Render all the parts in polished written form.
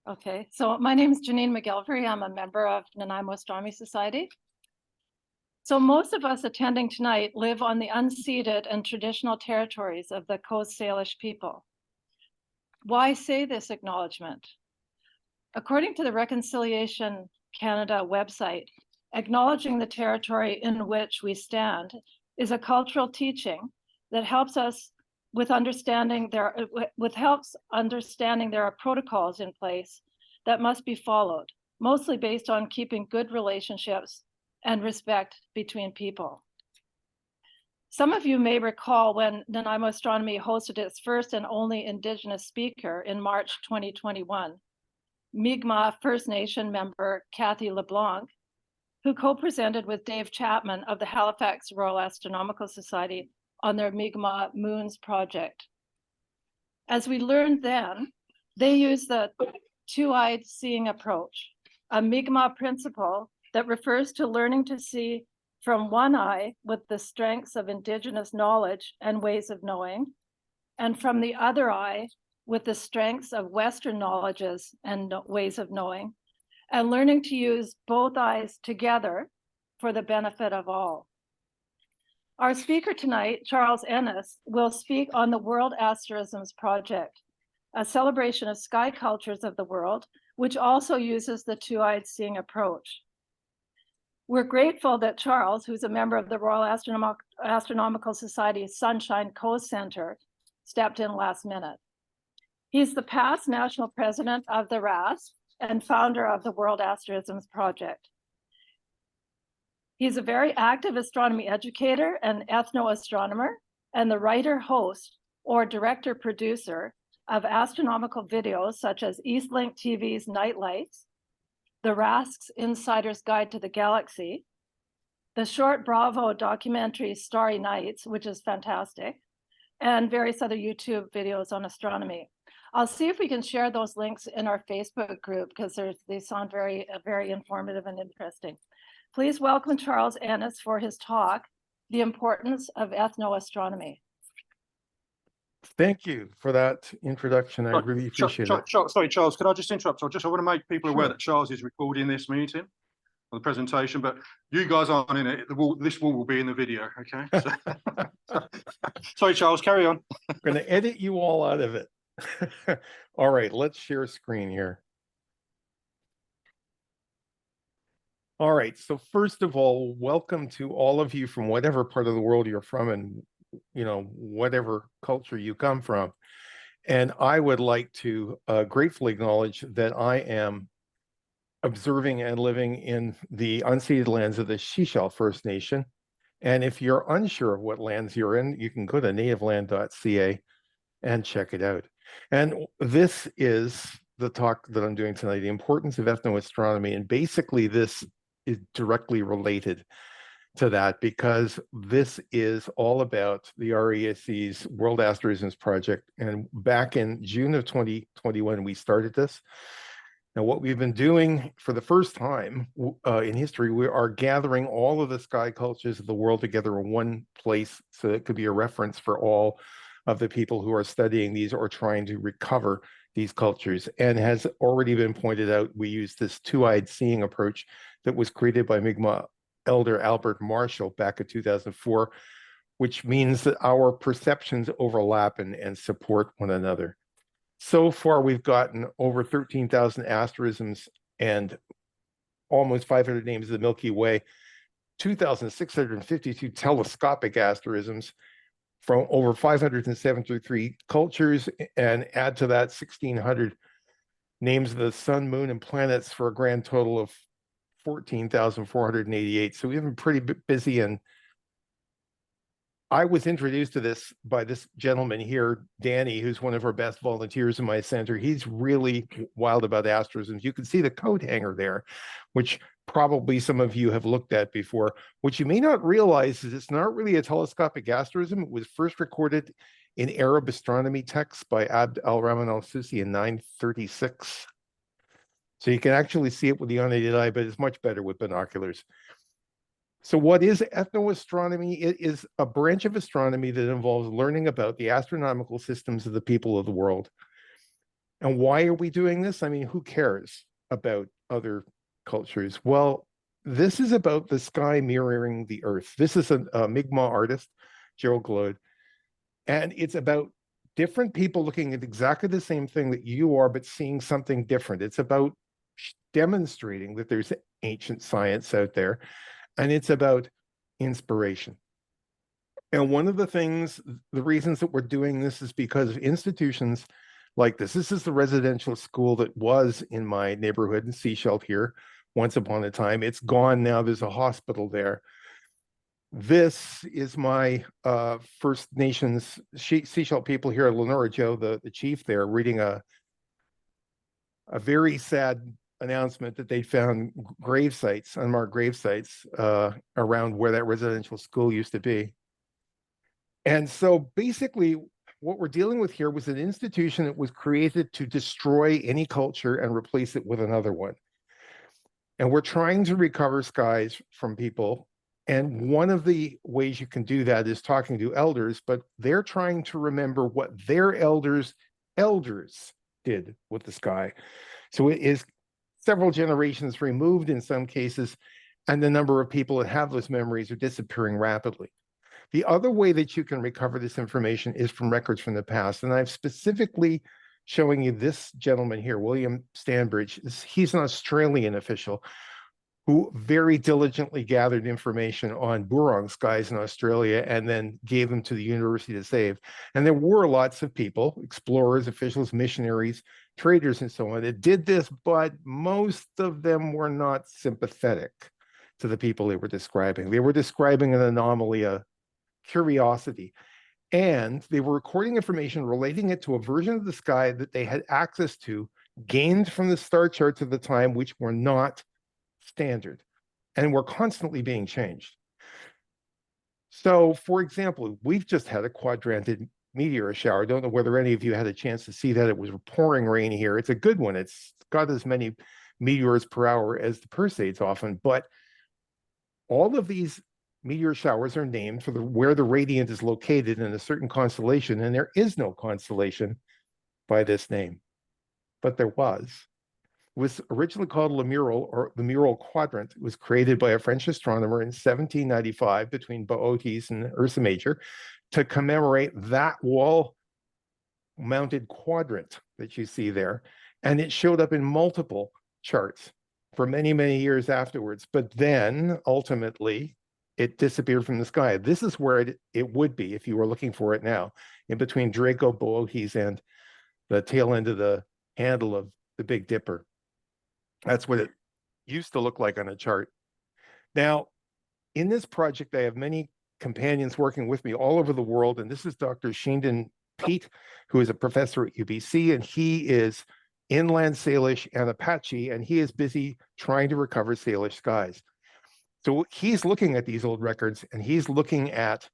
Okay, so my name is Janine McGilvery. I'm a member of Nanaimo Astronomical Society. So most of us attending tonight live on the unceded and traditional territories of the Coast Salish people. Why say this acknowledgement? According to the Reconciliation Canada website, acknowledging the territory in which we stand is a cultural teaching that helps us with understanding there are protocols in place that must be followed, mostly based on keeping good relationships and respect between people. Some of you may recall when Nanaimo Astronomy hosted its first and only Indigenous speaker in March 2021, Mi'kmaq First Nation member Kathy LeBlanc, who co-presented with Dave Chapman of the Halifax Royal Astronomical Society on their Mi'kmaq Moons project. As we learned then, they use the two-eyed seeing approach, a Mi'kmaq principle that refers to learning to see from one eye with the strengths of Indigenous knowledge and ways of knowing, and from the other eye with the strengths of Western knowledges and ways of knowing, and learning to use both eyes together for the benefit of all. Our speaker tonight, Charles Ennis, will speak on the World Asterism Project, a celebration of sky cultures of the world, which also uses the two-eyed seeing approach. We're grateful that Charles, who's a member of the Royal Astronomical Society's Sunshine Coast Center, stepped in last minute. He's the past national president of the RASC and founder of the World Asterism Project. He's a very active astronomy educator and ethnoastronomer, and the writer, host, or director producer of astronomical videos such as Eastlink TV's Night Lights, the RASC's Insider's Guide to the Galaxy, the short Bravo documentary Starry Nights, which is fantastic, and various other YouTube videos on astronomy. I'll see if we can share those links in our Facebook group because they sound very informative and interesting. Please welcome Charles Ennis for his talk, The Importance of Ethnoastronomy. Thank you for that introduction. I really appreciate it. Sorry, Charles, could I just interrupt? I want to make people aware that Charles is recording this meeting or the presentation, but you guys aren't in it. This will be in the video, okay? So, sorry, Charles, carry on. I'm going to edit you all out of it. All right, let's share screen here. All right, so first of all, welcome to all of you from whatever part of the world you're from and, you know, whatever culture you come from. And I would like to gratefully acknowledge that I am observing and living in the unceded lands of the Shishal First Nation. And if you're unsure of what lands you're in, you can go to nativeland.ca and check it out. And this is the talk that I'm doing tonight, the importance of ethnoastronomy. And basically this is directly related to that because this is all about the RASC's World Asterism Project. And back in June of 2021, we started this. Now, what we've been doing for the first time in history, we are gathering all of the sky cultures of the world together in one place so it could be a reference for all of the people who are studying these or trying to recover these cultures. And has already been pointed out, we use this two-eyed seeing approach that was created by Mi'kmaq elder Albert Marshall back in 2004, which means that our perceptions overlap and support one another. So far, we've gotten over 13,000 asterisms and almost 500 names of the Milky Way, 2,652 telescopic asterisms from over 573 cultures, and add to that 1,600 names of the sun, moon, and planets for a grand total of 14,488. So we've been pretty busy, and I was introduced to this by this gentleman here, Danny, who's one of our best volunteers in my center. He's really wild about asterisms. You can see the coat hanger there, which probably some of you have looked at before. What you may not realize is it's not really a telescopic asterism. It was first recorded in Arab astronomy texts by Abd al-Rahman al-Susi in 936. So you can actually see it with the unaided eye, but it's much better with binoculars. So what is ethnoastronomy? It is a branch of astronomy that involves learning about the astronomical systems of the people of the world. And why are we doing this? I mean, who cares about other cultures? Well, this is about the sky mirroring the earth. This is a Mi'kmaq artist, Gerald Gloade, and it's about different people looking at exactly the same thing that you are, but seeing something different. It's about demonstrating that there's ancient science out there, and it's about inspiration. And one of the things, the reasons that we're doing this is because of institutions like this. This is the residential school that was in my neighborhood in Sechelt here once upon a time. It's gone now. There's a hospital there. This is my First Nations Sechelt people here, Lenora Joe, the chief there, reading a very sad announcement that they found grave sites, unmarked grave sites around where that residential school used to be. And so basically what we're dealing with here was an institution that was created to destroy any culture and replace it with another one. And we're trying to recover skies from people. And one of the ways you can do that is talking to elders, but they're trying to remember what their elders did with the sky. So it is several generations removed in some cases, and the number of people that have those memories are disappearing rapidly. The other way that you can recover this information is from records from the past. And I'm specifically showing you this gentleman here, William Stanbridge. He's an Australian official who very diligently gathered information on Burong skies in Australia and then gave them to the university to save. And there were lots of people, explorers, officials, missionaries, traders, and so on, that did this, but most of them were not sympathetic to the people they were describing. They were describing an anomaly, a curiosity, and they were recording information relating it to a version of the sky that they had access to, gained from the star charts of the time, which were not standard and were constantly being changed. So, for example, we've just had a quadranted meteor shower. I don't know whether any of you had a chance to see that. It was pouring rain here. It's a good one. It's got as many meteors per hour as the Perseids often, but all of these meteor showers are named for where the radiant is located in a certain constellation, and there is no constellation by this name, but there was. It was originally called Lemural, or the Mural Quadrant. It was created by a French astronomer in 1795 between Boötes and Ursa Major to commemorate that wall-mounted quadrant that you see there. And it showed up in multiple charts for many, many years afterwards. But then, ultimately, it disappeared from the sky. This is where it would be if you were looking for it now, in between Draco, Boötes, and the tail end of the handle of the Big Dipper. That's what it used to look like on a chart. Now, in this project, I have many companions working with me all over the world, and this is Dr. Sheendon Pete, who is a professor at UBC, and he is inland Salish and Apache, and he is busy trying to recover Salish skies. So he's looking at these old records, and he's looking at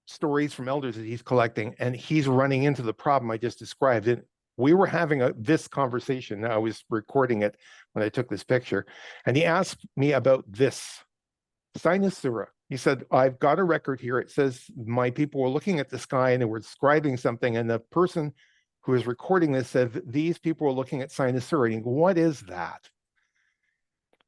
stories from elders that he's collecting, and he's running into the problem I just described. And we were having this conversation. I was recording it when I took this picture, and he asked me about this Sinusura. He said, I've got a record here. It says my people were looking at the sky and they were describing something, and the person who is recording this said that these people were looking at Sinusura. And what is that?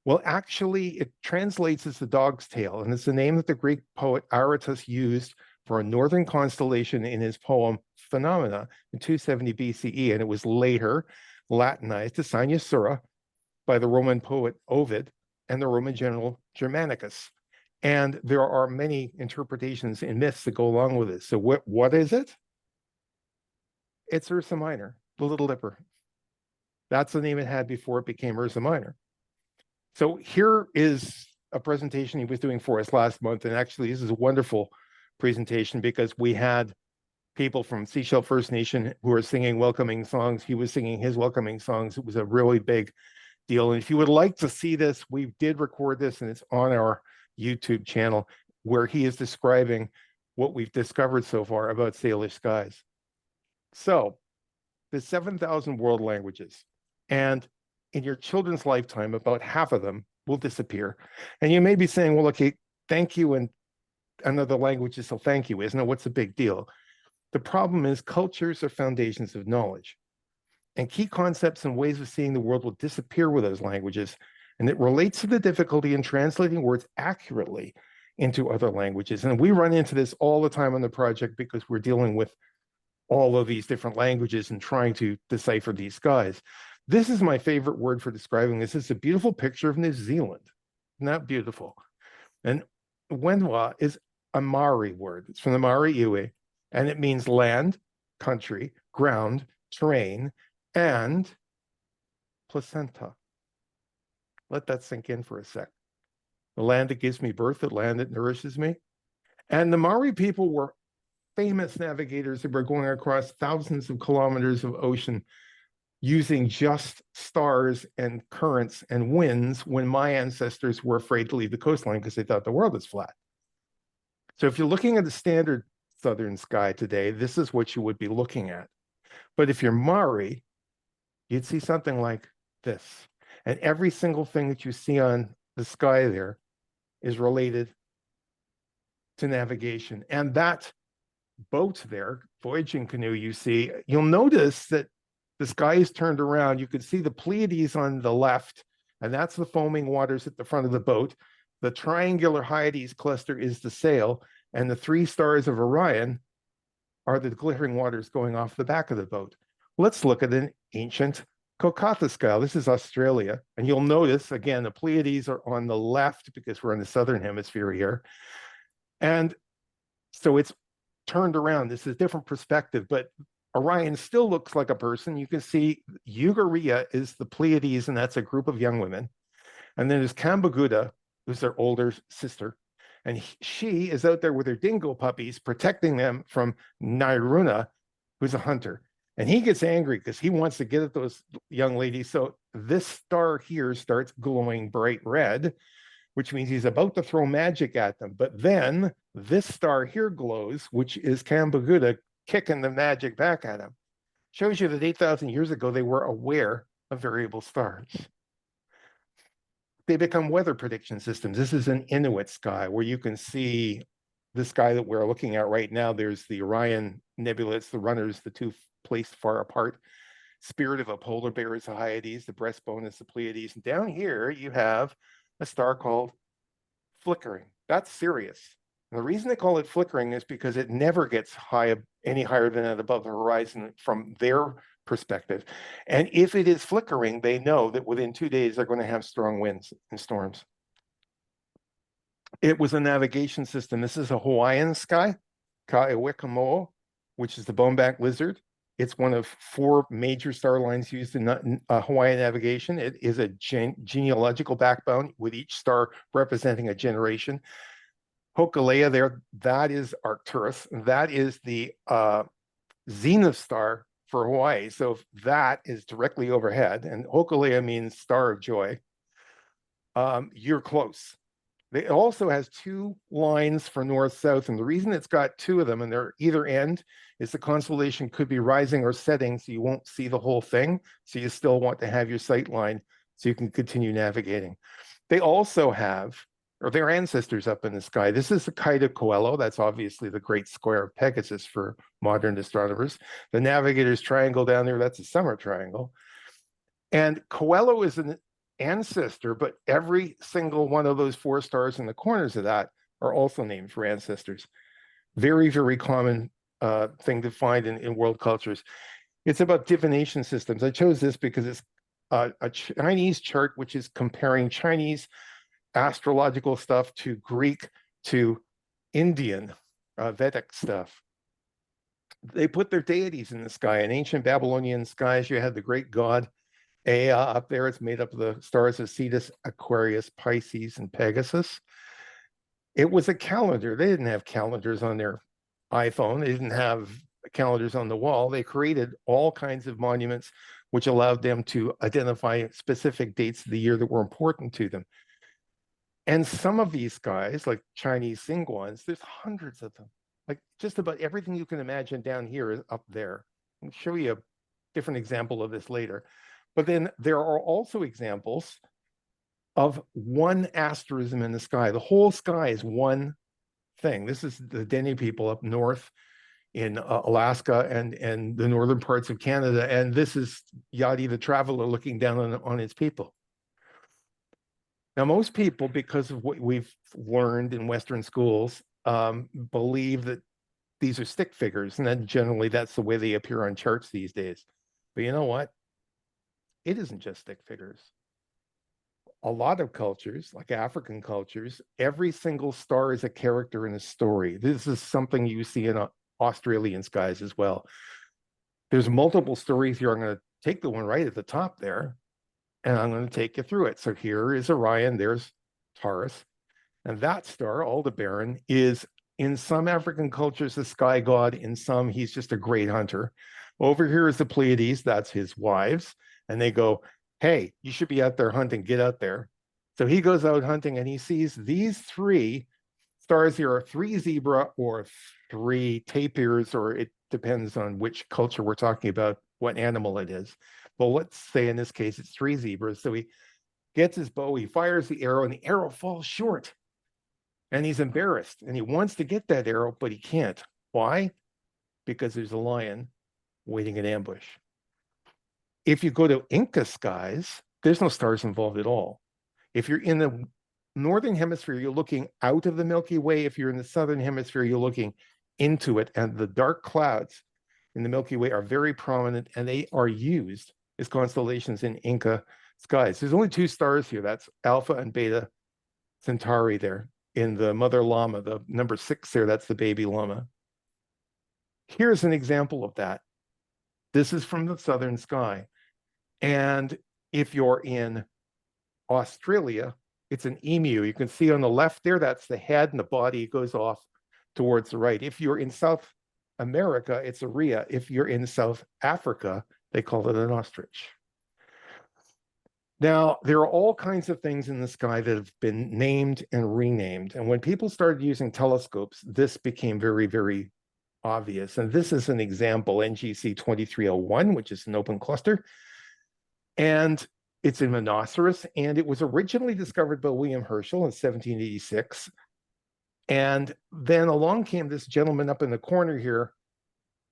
Well, actually, it translates as the dog's tail, and it's the name that the Greek poet Aratus used for a northern constellation in his poem Phenomena in 270 BCE, and it was later Latinized to Sinusura by the Roman poet Ovid and the Roman general Germanicus. And there are many interpretations and myths that go along with it. So what is it? It's Ursa Minor, the Little Dipper. That's the name it had before it became Ursa Minor. So here is a presentation he was doing for us last month. And actually, this is a wonderful presentation because we had people from Sechelt First Nation who are singing welcoming songs. He was singing his welcoming songs. It was a really big deal. And if you would like to see this, we did record this, and it's on our YouTube channel, where he is describing what we've discovered so far about Salish skies. So there's 7,000 world languages, and in your children's lifetime, about half of them will disappear. And you may be saying, well, okay, thank you, and another language is so thank you, isn't it? What's the big deal? The problem is cultures are foundations of knowledge. and key concepts and ways of seeing the world will disappear with those languages. And it relates to the difficulty in translating words accurately into other languages. And we run into this all the time on the project because we're dealing with all of these different languages and trying to decipher these skies. This is my favorite word for describing this. It's a beautiful picture of New Zealand. Isn't that beautiful? And Wenwa is a Maori word. It's from the Maori iwi, and it means land, country, ground, terrain, and placenta. Let that sink in for a sec. The land that gives me birth, the land that nourishes me. And the Maori people were famous navigators that were going across thousands of kilometers of ocean using just stars and currents and winds when my ancestors were afraid to leave the coastline because they thought the world was flat. So if you're looking at the standard southern sky today, this is what you would be looking at. But if you're Maori, you'd see something like this. And every single thing that you see on the sky there is related to navigation. And that boat there, voyaging canoe you see, you'll notice that the sky is turned around. You can see the Pleiades on the left, and that's the foaming waters at the front of the boat. The triangular Hyades cluster is the sail, and the 3 stars of Orion are the glittering waters going off the back of the boat. Let's look at an ancient Kokatha sky. This is Australia, and you'll notice, again, the Pleiades are on the left because we're in the southern hemisphere here. And so it's turned around. This is a different perspective, but Orion still looks like a person. You can see Ugaria is the Pleiades, and that's a group of young women. And then there's Kambaguda, who's their older sister. And she is out there with her dingo puppies, protecting them from Nairuna, who's a hunter. And he gets angry because he wants to get at those young ladies. So this star here starts glowing bright red, which means he's about to throw magic at them. But then this star here glows, which is Kambaguda kicking the magic back at him. Shows you that 8,000 years ago, they were aware of variable stars. They become weather prediction systems. This is an Inuit sky where you can see the sky that we're looking at right now. There's the Orion Nebula, it's the runners, the 2 placed far apart. Spirit of a polar bear is the Hyades, the breastbone is the Pleiades. And down here, you have a star called flickering. That's Sirius. And the reason they call it flickering is because it never gets any higher than that above the horizon from their perspective. And if it is flickering, they know that within 2 days, they're going to have strong winds and storms. It was a navigation system. This is a Hawaiian sky, Ka'ewekamo, which is the boneback lizard. It's one of 4 major star lines used in Hawaiian navigation. It is a genealogical backbone with each star representing a generation. Hokulea there, that is Arcturus. That is the zenith star for Hawaii. So that is directly overhead. And Hokulea means star of joy. You're close. It also has 2 lines for north-south. And the reason it's got 2 of them and they're either end is the constellation could be rising or setting, so you won't see the whole thing. So you still want to have your sight line so you can continue navigating. They also have, or their ancestors up in the sky. This is the Kite of Coelho. That's obviously the great square of Pegasus for modern astronomers. The Navigator's Triangle down there, that's a summer triangle. And Coelho is an ancestor, but every single one of those 4 stars in the corners of that are also named for ancestors. Very, very common thing to find in world cultures. It's about divination systems. I chose this because it's a Chinese chart, which is comparing Chinese astrological stuff to Greek to Indian Vedic stuff. They put their deities in the sky. In ancient Babylonian skies, you had the great god Alah up there. It's made up of the stars of Cetus, Aquarius, Pisces, and Pegasus. It was a calendar. They didn't have calendars on their iPhone. They didn't have calendars on the wall. They created all kinds of monuments which allowed them to identify specific dates of the year that were important to them. And some of these guys, like Chinese Xinguans, there's hundreds of them. Like just about everything you can imagine down here is up there. I'll show you a different example of this later. But then there are also examples of one asterism in the sky. The whole sky is one thing. This is the Dene people up north in Alaska and the northern parts of Canada. And this is Yadi the traveler looking down on his people. Now, most people, because of what we've learned in Western schools, believe that these are stick figures, and then generally that's the way they appear on charts these days. But you know what? It isn't just stick figures. A lot of cultures, like African cultures, every single star is a character in a story. This is something you see in Australian skies as well. There's multiple stories here. I'm going to take the one right at the top there, and I'm going to take you through it. So here is Orion, there's Taurus, and that star, Aldebaran, is in some African cultures the sky god, in some he's just a great hunter. Over here is the Pleiades, that's his wives, and they go, hey, you should be out there hunting, get out there. So he goes out hunting and he sees these three stars here are 3 zebra or 3 tapirs, or it depends on which culture we're talking about, what animal it is. Well, let's say in this case, it's 3 zebras. So he gets his bow, he fires the arrow, and the arrow falls short. And he's embarrassed, and he wants to get that arrow, but he can't. Why? Because there's a lion waiting in ambush. If you go to Inca Skies, there's no stars involved at all. If you're in the northern hemisphere, you're looking out of the Milky Way. If you're in the southern hemisphere, you're looking into it. And the dark clouds in the Milky Way are very prominent, and they are used as constellations in Inca Skies. There's only 2 stars here. That's Alpha and Beta Centauri there. In the mother llama, the number 6 there, that's the baby llama. Here's an example of that. This is from the southern sky. And if you're in Australia, it's an emu. You can see on the left there, that's the head, and the body goes off towards the right. If you're in South America, it's a rhea. If you're in South Africa, they call it an ostrich. Now, there are all kinds of things in the sky that have been named and renamed. And when people started using telescopes, this became very, very obvious. And this is an example, NGC 2301, which is an open cluster. And it's in Monoceros, and it was originally discovered by William Herschel in 1786. And then along came this gentleman up in the corner here,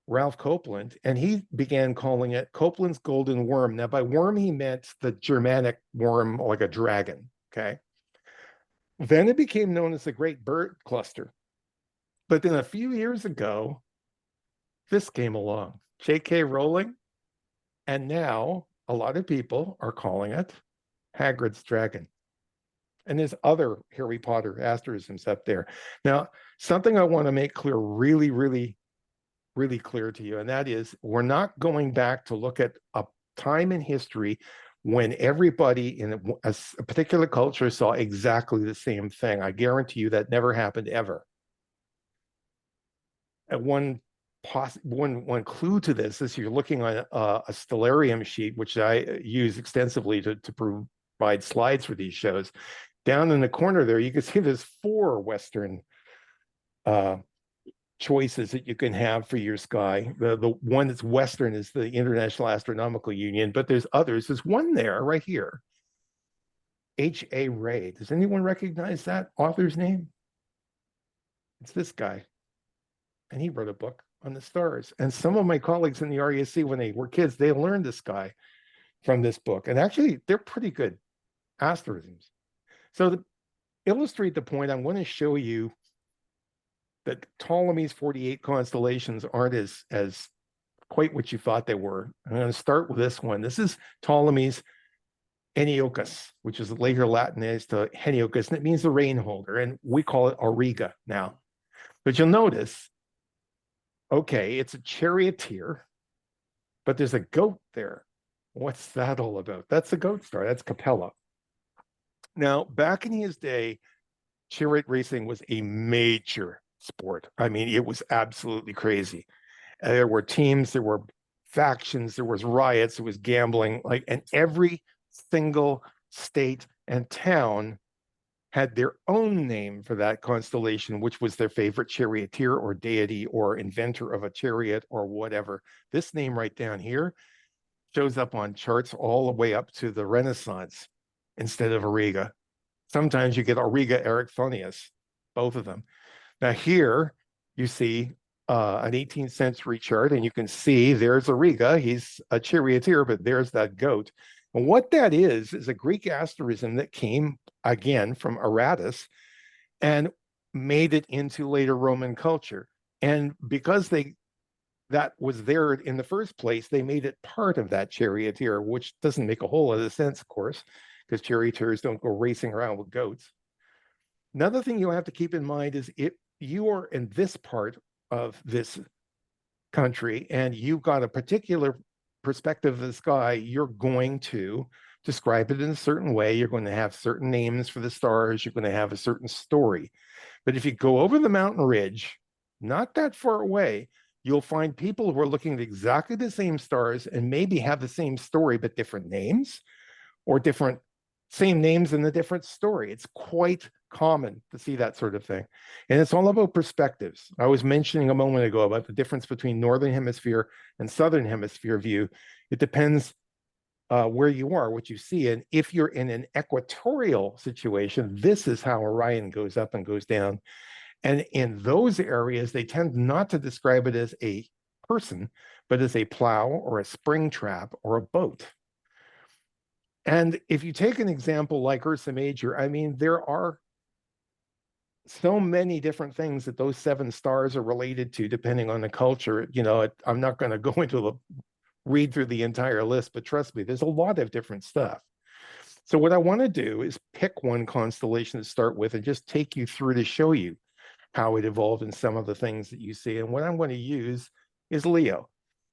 Ralph Copeland, and he began calling it Copeland's golden worm. Now, by worm, he meant the Germanic worm, like a dragon, okay? Then it became known as the Great Bird Cluster. But then a few years ago, this came along, J.K. Rowling, and now a lot of people are calling it Hagrid's Dragon. And there's other Harry Potter asterisms up there. Now, something I want to make clear really, really clear to you, and that is we're not going back to look at a time in history when everybody in a particular culture saw exactly the same thing. I guarantee you that never happened ever. And one clue to this is you're looking on a Stellarium sheet, which I use extensively to provide slides for these shows. Down in the corner there, you can see there's 4 Western choices that you can have for your sky. The one that's Western is the International Astronomical Union, but there's others. There's one there right here, H.A. Ray. Does anyone recognize that author's name? It's this guy. And he wrote a book on the stars. And some of my colleagues in the RASC, when they were kids, they learned the sky from this book. And actually, they're pretty good asterisms. So to illustrate the point, I'm going to show you that Ptolemy's 48 constellations aren't as quite what you thought they were. I'm going to start with this one. This is Ptolemy's Heniochus, which is later Latinized to Heniochus, and it means the rain holder, and we call it Auriga now. But you'll notice, okay, it's a charioteer, but there's a goat there. What's that all about? That's a goat star. That's Capella. Now, back in his day, chariot racing was a major sport. I mean, it was absolutely crazy. There were teams, there were factions, there was riots, there was gambling, and every single state and town had their own name for that constellation, which was their favorite charioteer or deity or inventor of a chariot or whatever. This name right down here shows up on charts all the way up to the Renaissance instead of Auriga. Sometimes you get Auriga Erichthonius, both of them. Now here you see an 18th century chart, and you can see there's Ariga. He's a charioteer, but there's that goat. And what that is a Greek asterism that came again from Aratus and made it into later Roman culture. And because that was there in the first place, they made it part of that charioteer, which doesn't make a whole lot of sense, of course, because charioteers don't go racing around with goats. Another thing you have to keep in mind is if you are in this part of this country and you've got a particular perspective of the sky, you're going to describe it in a certain way. You're going to have certain names for the stars. You're going to have a certain story. But if you go over the mountain ridge, not that far away, you'll find people who are looking at exactly the same stars and maybe have the same story, but different names, or same names in a different story. It's quite common to see that sort of thing. And it's all about perspectives. I was mentioning a moment ago about the difference between Northern Hemisphere and Southern Hemisphere view. It depends where you are, what you see. And if you're in an equatorial situation, this is how Orion goes up and goes down. And in those areas, they tend not to describe it as a person, but as a plow or a spring trap or a boat. And if you take an example like Ursa Major, I mean, there are so many different things that those 7 stars are related to, depending on the culture. You know, I'm not going to go into read through the entire list, but trust me, there's a lot of different stuff. So what I want to do is pick one constellation to start with and just take you through to show you how it evolved in some of the things that you see. And what I'm going to use is Leo.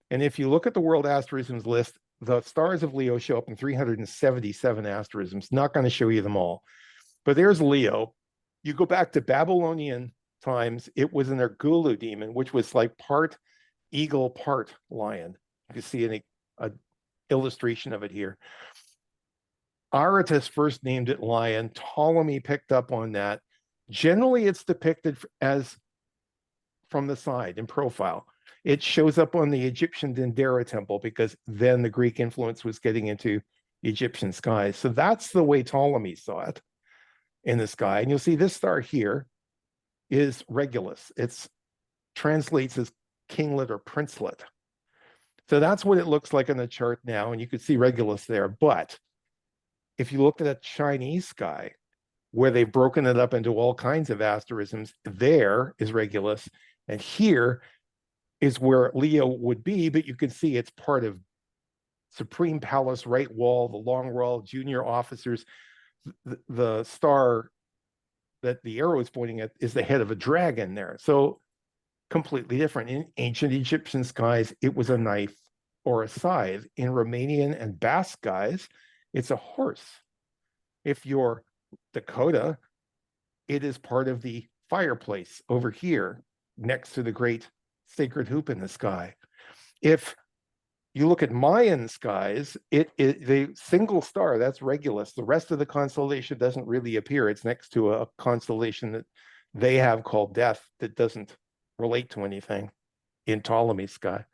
And if you look at the World Asterisms list, the stars of Leo show up in 377 asterisms. Not going to show you them all. But there's Leo. You go back to Babylonian times, it was an Ergulu demon, which was like part eagle, part lion. You can see an illustration of it here. Aratus first named it lion. Ptolemy picked up on that. Generally, it's depicted as from the side in profile. It shows up on the Egyptian Dendera temple because then the Greek influence was getting into Egyptian skies. So that's the way Ptolemy saw it in the sky. And you'll see this star here is Regulus. It translates as kinglet or princelet. So that's what it looks like on the chart now. And you can see Regulus there. But if you look at a Chinese sky, where they've broken it up into all kinds of asterisms, there is Regulus. And here is where Leo would be, but you can see it's part of Supreme Palace, right wall, the long wall, junior officers. The star that the arrow is pointing at is the head of a dragon there. So completely different. In ancient Egyptian skies, it was a knife or a scythe. In Romanian and Basque skies, it's a horse. If you're Dakota, it is part of the fireplace over here next to the great sacred hoop in the sky. If you look at Mayan skies, the single star, that's Regulus. The rest of the constellation doesn't really appear. It's next to a constellation that they have called Death that doesn't relate to anything in Ptolemy's sky.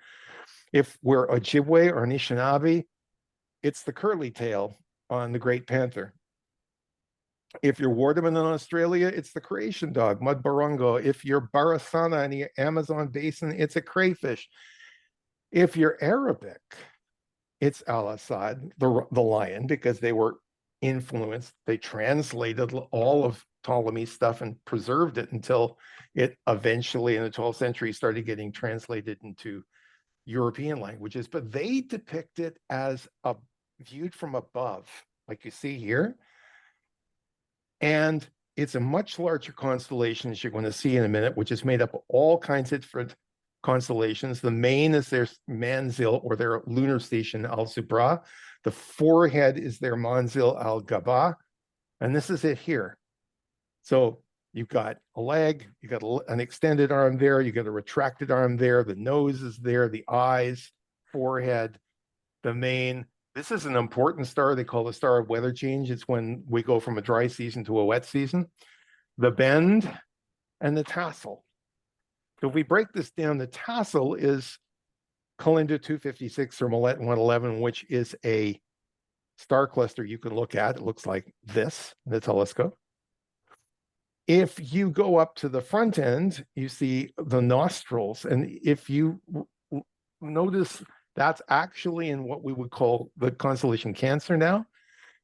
If we're Ojibwe or Anishinaabe, it's the curly tail on the Great Panther. If you're Wardaman in Australia, it's the creation dog, Mudbarongo. If you're Barasana in the Amazon basin, it's a crayfish. If you're Arabic, it's Al-Assad, the lion, because they were influenced. They translated all of Ptolemy's stuff and preserved it until it eventually in the 12th century started getting translated into European languages. But they depict it as viewed from above, like you see here. And it's a much larger constellation, as you're going to see in a minute, which is made up of all kinds of different constellations. The main is their manzil, or their lunar station, Al-Subra. The forehead is their manzil, Al-Gaba. And this is it here. So you've got a leg, you've got an extended arm there, you've got a retracted arm there, the nose is there, the eyes, forehead, the main. This is an important star they call the star of weather change. It's when we go from a dry season to a wet season. The bend and the tassel. So if we break this down, the tassel is Calinda 256 or Millet 111, which is a star cluster you can look at. It looks like this in the telescope. If you go up to the front end, you see the nostrils. And if you notice, that's actually in what we would call the constellation Cancer now.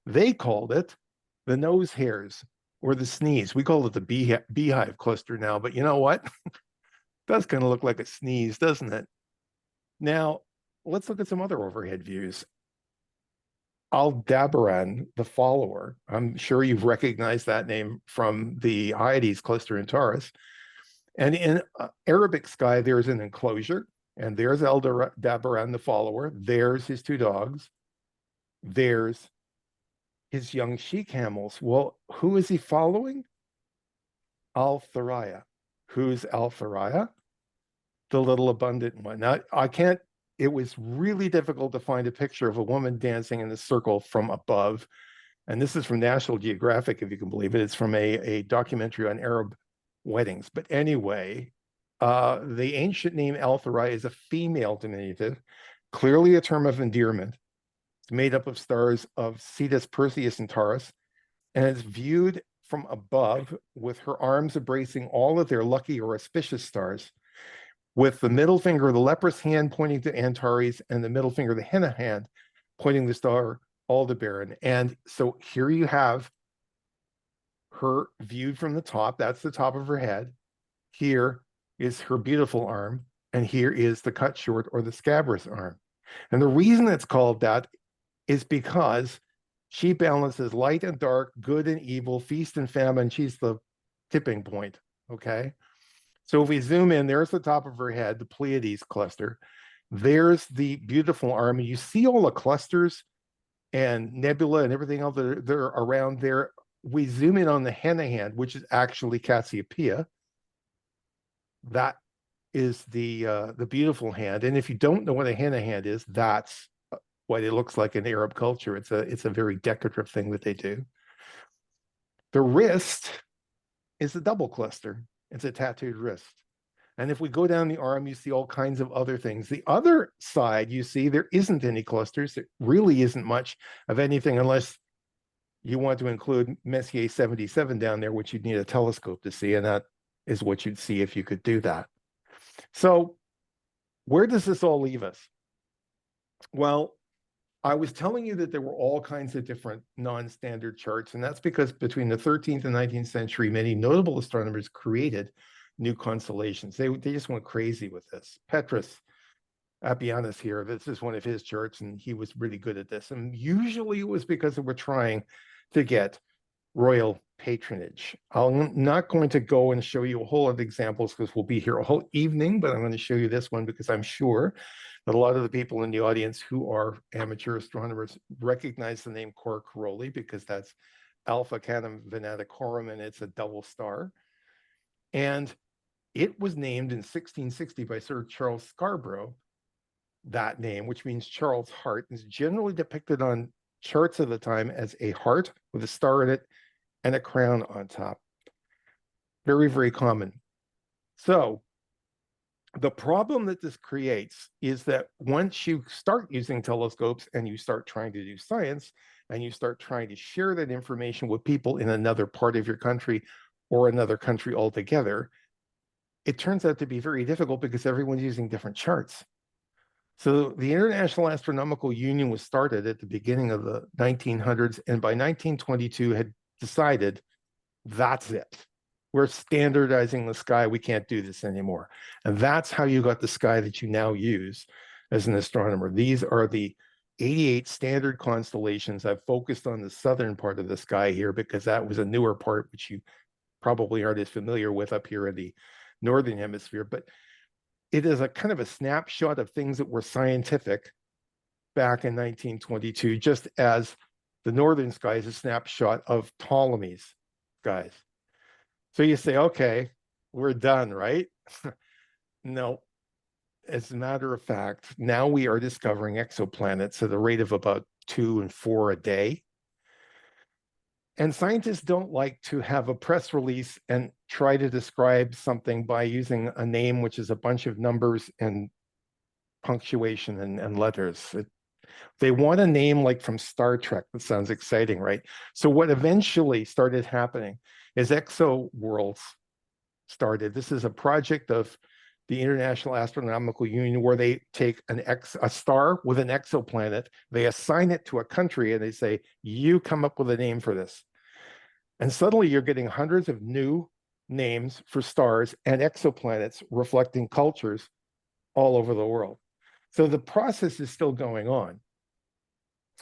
They called it the nose hairs or the sneeze. We call it the beehive cluster now, but you know what? Does kind of look like a sneeze, doesn't it? Now, let's look at some other overhead views. Aldebaran, the follower. I'm sure you've recognized that name from the Hyades cluster in Taurus. And in Arabic sky, there's an enclosure, and there's Aldebaran, the follower. There's his two dogs. There's his young she camels. Well, who is he following? Al-Thariya. Who's Al-Thariya? The little abundant one. Now, it was really difficult to find a picture of a woman dancing in a circle from above. And this is from National Geographic, if you can believe it. It's from a documentary on Arab weddings. But anyway, the ancient name Al-Thariya is a female diminutive, clearly a term of endearment. It's made up of stars of Cetus, Perseus, and Taurus, and it's viewed from above with her arms embracing all of their lucky or auspicious stars, with the middle finger, the leprous hand pointing to Antares, and the middle finger, the henna hand, pointing the star Aldebaran. And so here you have her viewed from the top. That's the top of her head. Here is her beautiful arm, and here is the cut short or the scabrous arm. And the reason it's called that is because she balances light and dark, good and evil, feast and famine. She's the tipping point, okay? So if we zoom in, there's the top of her head, the Pleiades cluster. There's the beautiful arm. And you see all the clusters and nebula and everything else that are around there. We zoom in on the henna hand, which is actually Cassiopeia. That is the beautiful hand. And if you don't know what a henna hand is, that's what it looks like in Arab culture. It's a very decorative thing that they do. The wrist is a double cluster. It's a tattooed wrist. And if we go down the arm, you see all kinds of other things. The other side, you see, there isn't any clusters. There really isn't much of anything unless you want to include Messier 77 down there, which you'd need a telescope to see. And that is what you'd see if you could do that. So where does this all leave us? Well, I was telling you that there were all kinds of different non-standard charts, and that's because between the 13th and 19th century, many notable astronomers created new constellations. They just went crazy with this. Petrus Appianus here, this is one of his charts, and he was really good at this. And usually it was because they were trying to get royal patronage. I'm not going to go and show you a whole lot of examples because we'll be here a whole evening, but I'm going to show you this one because I'm sure that a lot of the people in the audience who are amateur astronomers recognize the name Cor Caroli because that's Alpha Canum Venaticorum, and it's a double star. And it was named in 1660 by Sir Charles Scarborough, that name, which means Charles' heart, is generally depicted on charts of the time as a heart with a star in it and a crown on top. Very, very common. So the problem that this creates is that once you start using telescopes and you start trying to do science and you start trying to share that information with people in another part of your country or another country altogether, it turns out to be very difficult because everyone's using different charts. So the International Astronomical Union was started at the beginning of the 1900s, and by 1922 had decided that's it. We're standardizing the sky. We can't do this anymore. And that's how you got the sky that you now use as an astronomer. These are the 88 standard constellations. I've focused on the southern part of the sky here because that was a newer part, which you probably aren't as familiar with up here in the northern hemisphere. But it is a kind of a snapshot of things that were scientific back in 1922, just as the northern sky is a snapshot of Ptolemy's skies. So you say, okay, we're done, right? No. As a matter of fact, now we are discovering exoplanets at a rate of about 2 and 4 a day. And scientists don't like to have a press release and try to describe something by using a name, which is a bunch of numbers and punctuation and letters. They want a name like from Star Trek that sounds exciting, right? So what eventually started happening is Exo Worlds started. This is a project of the International Astronomical Union where they take a star with an exoplanet, they assign it to a country, and they say, you come up with a name for this. And suddenly you're getting hundreds of new names for stars and exoplanets reflecting cultures all over the world. So the process is still going on.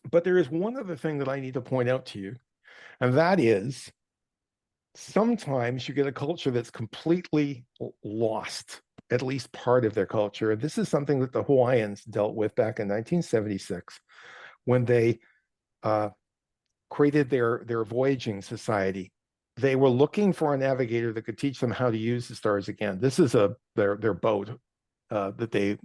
But there is one other thing that I need to point out to you, and that is sometimes you get a culture that's completely lost at least part of their culture. And this is something that the Hawaiians dealt with back in 1976 when they created their voyaging society. They were looking for a navigator that could teach them how to use the stars again. This is their boat that they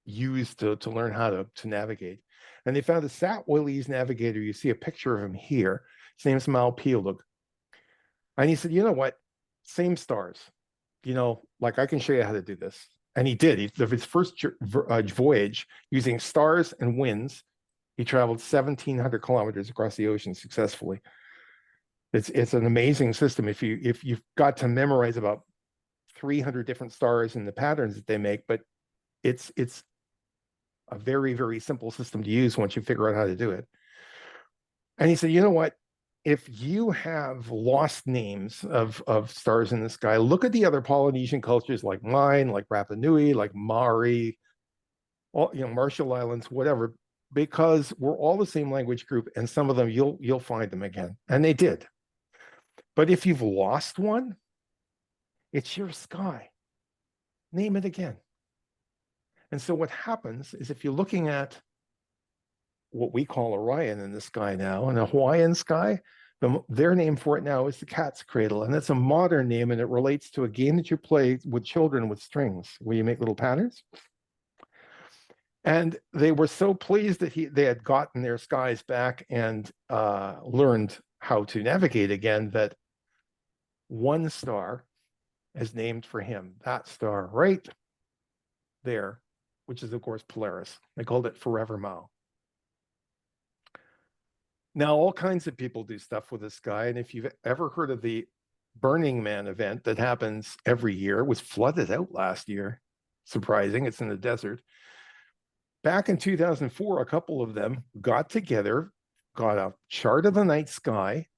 used to learn how to navigate. And they found a Sat Willie's navigator. You see a picture of him here. His name's Mal Pielug. And he said, you know what? Same stars. You know, like I can show you how to do this. And he did. His first voyage using stars and winds, he traveled 1,700 kilometers across the ocean successfully. It's an amazing system. If you've got to memorize about 300 different stars and the patterns that they make, but it's a very, very simple system to use once you figure out how to do it. And he said, you know what? If you have lost names of stars in the sky, look at the other Polynesian cultures like mine, like Rapa Nui, like Maori, all, you know, Marshall Islands, whatever, because we're all the same language group, and some of them you'll find them again. And they did. But if you've lost one, it's your sky. Name it again. And so what happens is if you're looking at what we call Orion in the sky now, and a Hawaiian sky, their name for it now is the Cat's Cradle, and it's a modern name, and it relates to a game that you play with children with strings, where you make little patterns. And they were so pleased that they had gotten their skies back and learned how to navigate again that one star is named for him. That star right there, which is of course Polaris. They called it Forever Mao. Now, all kinds of people do stuff with the sky. And if you've ever heard of the Burning Man event that happens every year, it was flooded out last year. Surprising, it's in the desert. Back in 2004, a couple of them got together, got a chart of the night sky,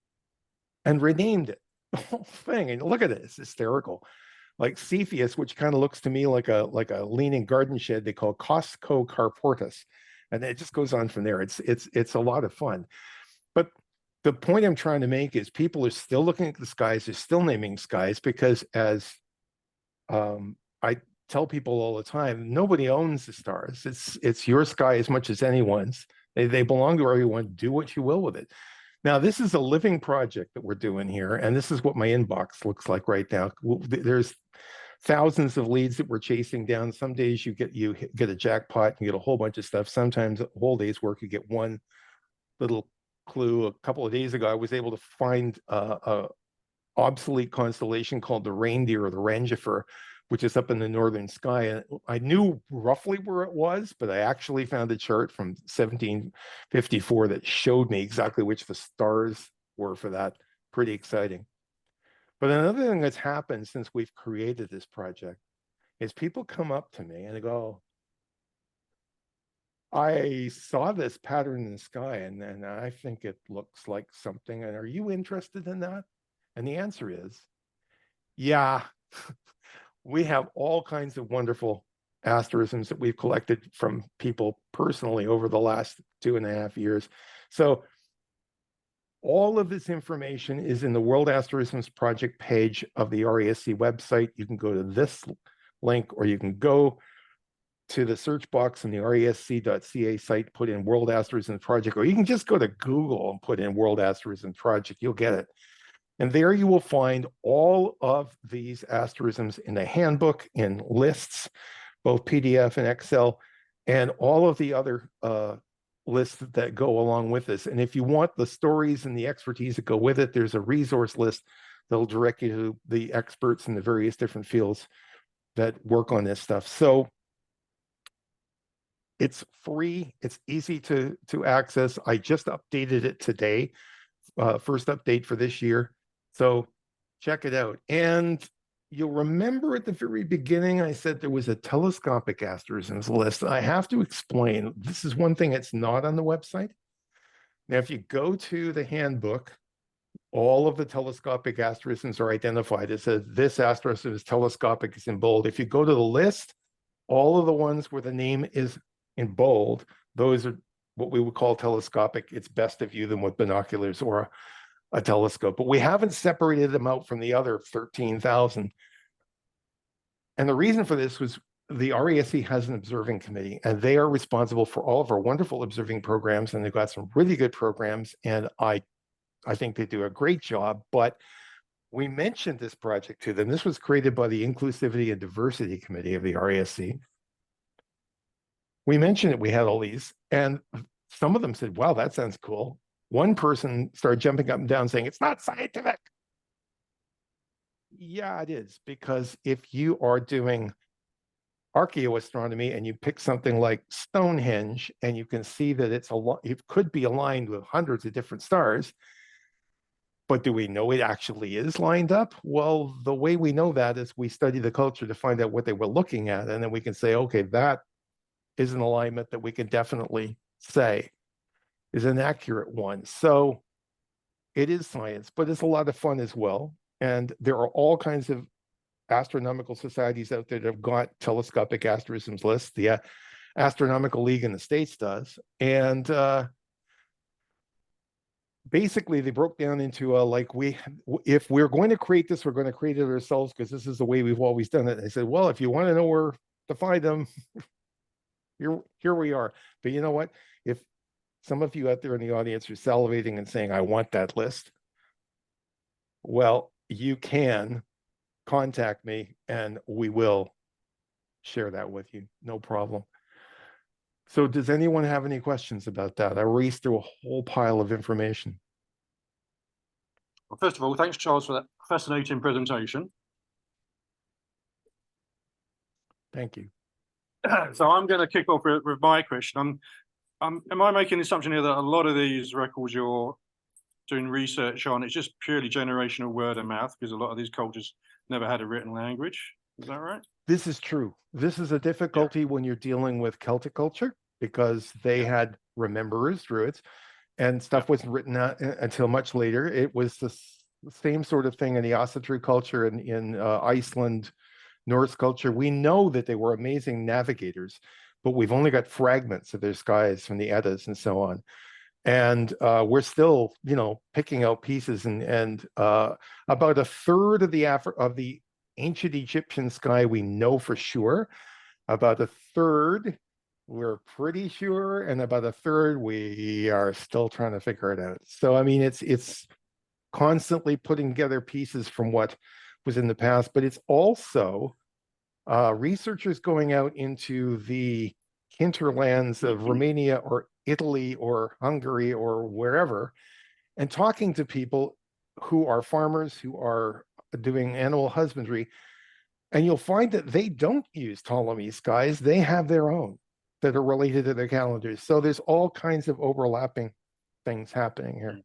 and renamed it. The whole thing. And look at it, it's hysterical. Like Cepheus, which kind of looks to me like a leaning garden shed, they call Costco Carportus. And it just goes on from there. It's a lot of fun. But the point I'm trying to make is people are still looking at the skies, they're still naming skies, because as I tell people all the time, nobody owns the stars. It's your sky as much as anyone's. They belong to everyone. Do what you will with it. Now, this is a living project that we're doing here, and this is what my inbox looks like right now. There's thousands of leads that we're chasing down. Some days you get a jackpot, you get a whole bunch of stuff. Sometimes a whole day's work, you get one little clue. A couple of days ago, I was able to find a obsolete constellation called the Reindeer or the Rangifer, which is up in the northern sky. And I knew roughly where it was, but I actually found a chart from 1754 that showed me exactly which the stars were for that. Pretty exciting. But another thing that's happened since we've created this project is people come up to me and they go, I saw this pattern in the sky and I think it looks like something. And are you interested in that? And the answer is, yeah. We have all kinds of wonderful asterisms that we've collected from people personally over the last 2.5 years. So all of this information is in the World Asterisms Project page of the RASC website. You can go to this link, or you can go to the search box in the rasc.ca site, put in World Asterisms Project, or you can just go to Google and put in World Asterisms Project. You'll get it. And there you will find all of these asterisms in a handbook, in lists, both PDF and Excel, and all of the other lists that go along with this. And if you want the stories and the expertise that go with it, there's a resource list that'll direct you to the experts in the various different fields that work on this stuff. So it's free, it's easy to access. I just updated it today, first update for this year. So check it out. And you'll remember at the very beginning, I said there was a telescopic asterisms list. I have to explain, this is one thing that's not on the website. Now, if you go to the handbook, all of the telescopic asterisms are identified. It says this asterism is telescopic, is in bold. If you go to the list, all of the ones where the name is in bold, those are what we would call telescopic. It's best to view them with binoculars or a telescope, but we haven't separated them out from the other 13,000. And the reason for this was the RASC has an observing committee, and they are responsible for all of our wonderful observing programs, and they've got some really good programs, and I think they do a great job. But we mentioned this project to them. This was created by the Inclusivity and Diversity Committee of the RASC. We mentioned it, we had all these, and some of them said, wow, that sounds cool. One person started jumping up and down saying, it's not scientific. Yeah, it is, because if you are doing archaeoastronomy and you pick something like Stonehenge and you can see that it could be aligned with hundreds of different stars, but do we know it actually is lined up? Well, the way we know that is we study the culture to find out what they were looking at, and then we can say, okay, that is an alignment that we can definitely say is an accurate one. So it is science, but it's a lot of fun as well. And there are all kinds of astronomical societies out there that have got telescopic asterisms lists. The Astronomical League in the States does. And basically they broke down into if we're going to create this, we're going to create it ourselves because this is the way we've always done it. And they said, well, if you want to know where to find them, here we are. But you know what? If some of you out there in the audience are salivating and saying, I want that list, well, you can contact me and we will share that with you. No problem. So does anyone have any questions about that? I raced through a whole pile of information. Well, first of all, thanks, Charles, for that fascinating presentation. Thank you. So I'm going to kick off with my question. Am I making the assumption here that a lot of these records you're doing research on, it's just purely generational word of mouth because a lot of these cultures never had a written language? Is that right? This is true. This is a difficulty when you're dealing with Celtic culture because they had rememberers, druids, and stuff wasn't written out until much later. It was the same sort of thing in the Ossetry culture and in Iceland, Norse culture. We know that they were amazing navigators, but we've only got fragments of their skies from the Eddas and so on. And we're still, picking out pieces, and about a third of the ancient Egyptian sky we know for sure. About a third we're pretty sure, and about a third we are still trying to figure it out. So I mean, it's constantly putting together pieces from what was in the past, but it's also researchers going out into the hinterlands of Romania or Italy or Hungary or wherever, and talking to people who are farmers, who are doing animal husbandry, and you'll find that they don't use Ptolemy's skies. They have their own that are related to their calendars. So there's all kinds of overlapping things happening here.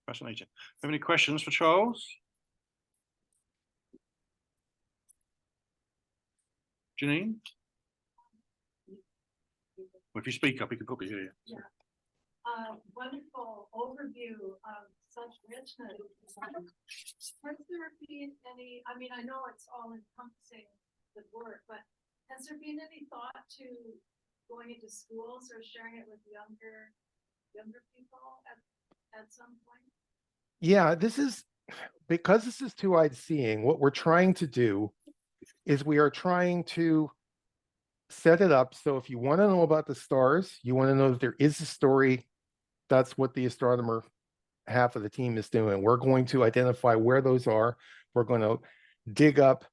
Fascinating. Have any questions for Charles? Janine? Well, if you speak up, we can probably hear you. Yeah. Wonderful overview of such richness. Has there been any, I mean, I know it's all encompassing the work, but has there been any thought to going into schools or sharing it with younger people at some point? Yeah, because this is two-eyed seeing, what we're trying to do is we are trying to set it up so if you want to know about the stars, you want to know that there is a story, that's what the astronomer half of the team is doing. We're going to identify where those are. We're going to dig up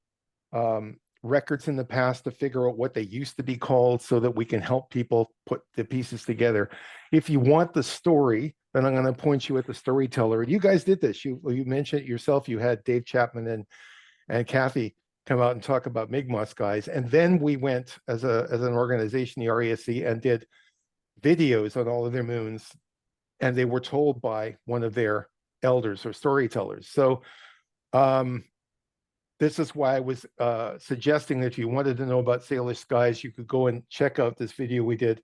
records in the past to figure out what they used to be called so that we can help people put the pieces together. If you want the story, then I'm going to point you at the storyteller. You guys did this. You mentioned it yourself. You had Dave Chapman and Kathy come out and talk about Mi'kmaq skies. And then we went as an organization, the RASC, and did videos on all of their moons. And they were told by one of their elders or storytellers. So this is why I was suggesting that if you wanted to know about Salish skies, you could go and check out this video we did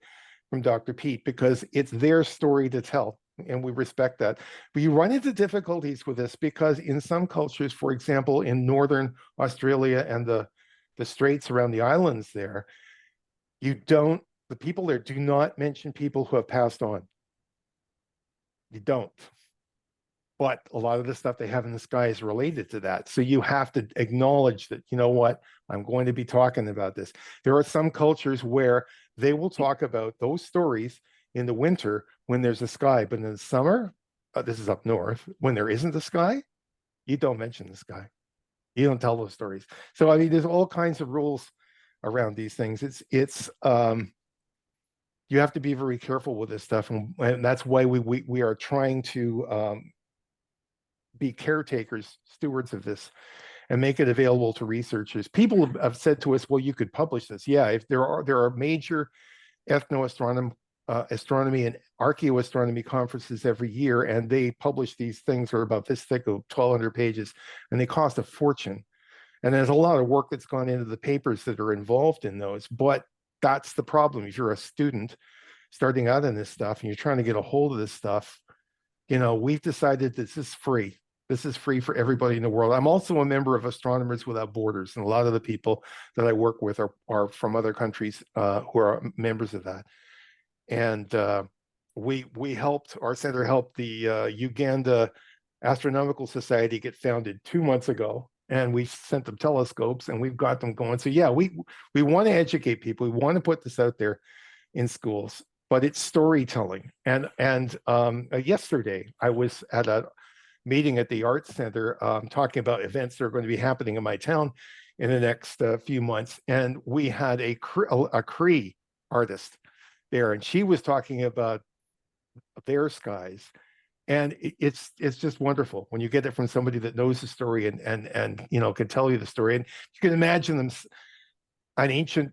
from Dr. Pete, because it's their story to tell, and we respect that. But you run into difficulties with this because in some cultures, for example, in northern Australia and the straits around the islands there, the people there do not mention people who have passed on. You don't. But a lot of the stuff they have in the sky is related to that. So you have to acknowledge that, you know what, I'm going to be talking about this. There are some cultures where they will talk about those stories in the winter when there's a sky, but in the summer, this is up north, when there isn't a sky, you don't mention the sky. You don't tell those stories. So, I mean, there's all kinds of rules around these things. It's you have to be very careful with this stuff. And that's why we are trying to be caretakers, stewards of this, and make it available to researchers. People have said to us, well, you could publish this. Yeah, if there are major ethnoastronomy and archaeoastronomy conferences every year, and they publish these things that are about this thick of 1,200 pages, and they cost a fortune. And there's a lot of work that's gone into the papers that are involved in those. But that's the problem. If you're a student starting out in this stuff and you're trying to get a hold of this stuff, you know, we've decided this is free. This is free for everybody in the world. I'm also a member of Astronomers Without Borders, and a lot of the people that I work with are from other countries who are members of that. And our center helped the Uganda Astronomical Society get founded 2 months ago, and we sent them telescopes, and we've got them going. So yeah, we want to educate people. We want to put this out there in schools, but it's storytelling. And yesterday I was at a meeting at the Arts Center talking about events that are going to be happening in my town in the next few months, and we had a Cree artist there, and she was talking about their skies. And it's just wonderful when you get it from somebody that knows the story and you know, can tell you the story. And you can imagine them, an ancient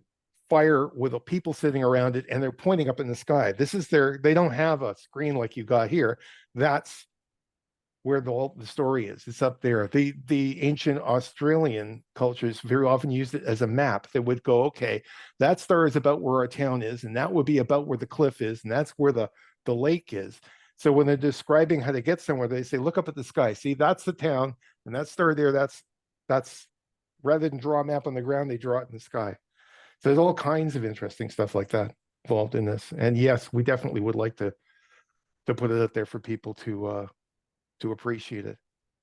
fire with people sitting around it, and they're pointing up in the sky. This is they don't have a screen like you got here. That's where the story is. It's up there. The ancient Australian cultures very often used it as a map. They would go, okay, that star is about where our town is, and that would be about where the cliff is, and that's where the lake is. So when they're describing how to get somewhere, they say, look up at the sky. See, that's the town, and that star there, that's rather than draw a map on the ground, they draw it in the sky. So there's all kinds of interesting stuff like that involved in this. And yes, we definitely would like to put it out there for people to appreciate it.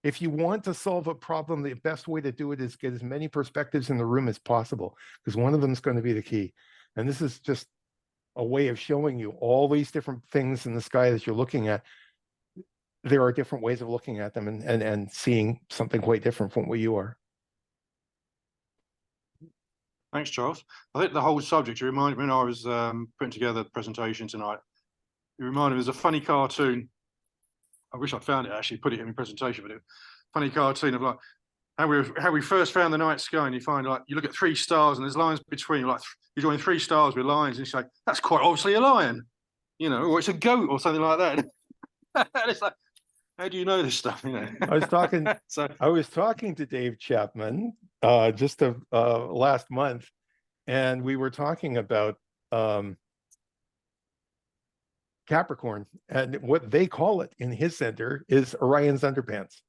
If you want to solve a problem, the best way to do it is get as many perspectives in the room as possible, because one of them is going to be the key. And this is just a way of showing you all these different things in the sky that you're looking at. There are different ways of looking at them and seeing something quite different from what you are. Thanks, Charles. I think the whole subject, you reminded me when I was putting together the presentation tonight, it reminded me there's a funny cartoon. I wish I'd found it, actually put it in my presentation, but funny cartoon of like how we first found the night sky, and you find like you look at 3 stars and there's lines between, like you join 3 stars with lines, and you say that's quite obviously a lion, you know, or it's a goat or something like that. And it's like, how do you know this stuff? You know, I was talking to Dave Chapman just last month, and we were talking about Capricorn, and what they call it in his center is Orion's underpants.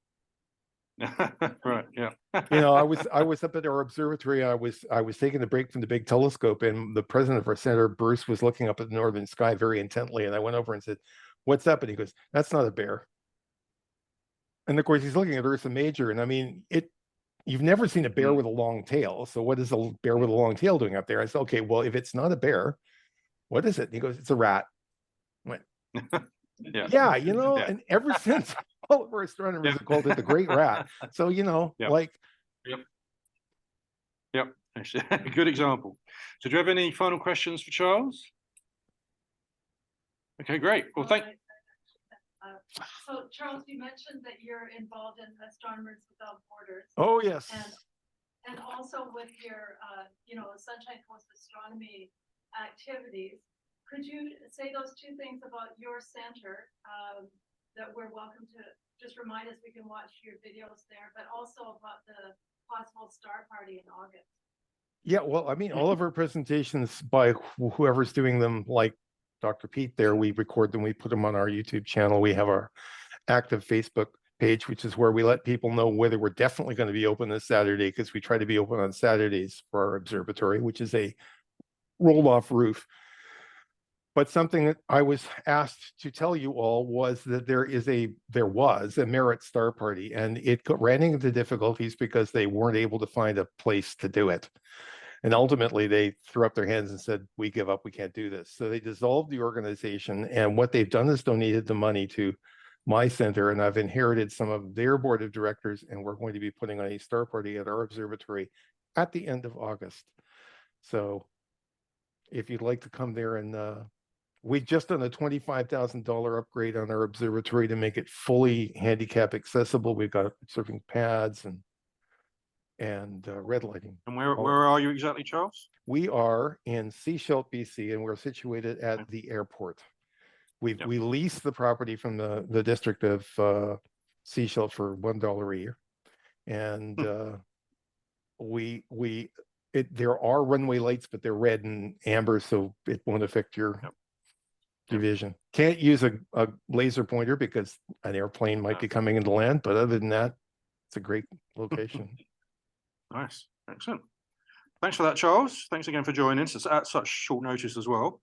Right, yeah. You know, I was up at our observatory. I was taking a break from the big telescope, and the president of our center, Bruce, was looking up at the northern sky very intently. And I went over and said, "What's up?" And he goes, "That's not a bear." And of course, he's looking at Ursa Major, and I mean, you've never seen a bear with a long tail. So what is a bear with a long tail doing up there? I said, okay, well, if it's not a bear, what is it? And he goes, it's a rat. I went, yeah, you know, and ever since all of our astronomers have called it the great rat. So, you know, like. Yep. Good example. So do you have any final questions for Charles? Okay, great. Well, thank you. So Charles, you mentioned that you're involved in Astronomers Without Borders. Oh, yes. And also with your, Sunshine Coast astronomy activities. Could you say those 2 things about your center that we're welcome to just remind us we can watch your videos there, but also about the possible star party in August. Yeah, well, I mean, all of our presentations by whoever's doing them, like Dr. Pete there, we record them, we put them on our YouTube channel. We have our active Facebook page, which is where we let people know whether we're definitely going to be open this Saturday, because we try to be open on Saturdays for our observatory, which is a roll-off roof. But something that I was asked to tell you all was that there was a merit star party, and it ran into difficulties because they weren't able to find a place to do it. And ultimately they threw up their hands and said, we give up, we can't do this. So they dissolved the organization, and what they've done is donated the money to my center, and I've inherited some of their board of directors, and we're going to be putting on a star party at our observatory at the end of August. So if you'd like to come there, and we've just done a $25,000 upgrade on our observatory to make it fully handicap accessible. We've got observing pads and red lighting. And where are you exactly, Charles? We are in Seashell, BC, and we're situated at Okay. the airport. We Yep. we lease the property from the district of Seashell for $1 a year, and there are runway lights, but they're red and amber, so it won't affect your Yep. vision. Can't use a laser pointer because an airplane might be coming into land, but other than that, it's a great location. Nice, excellent. Thanks for that, Charles. Thanks again for joining us at such short notice as well.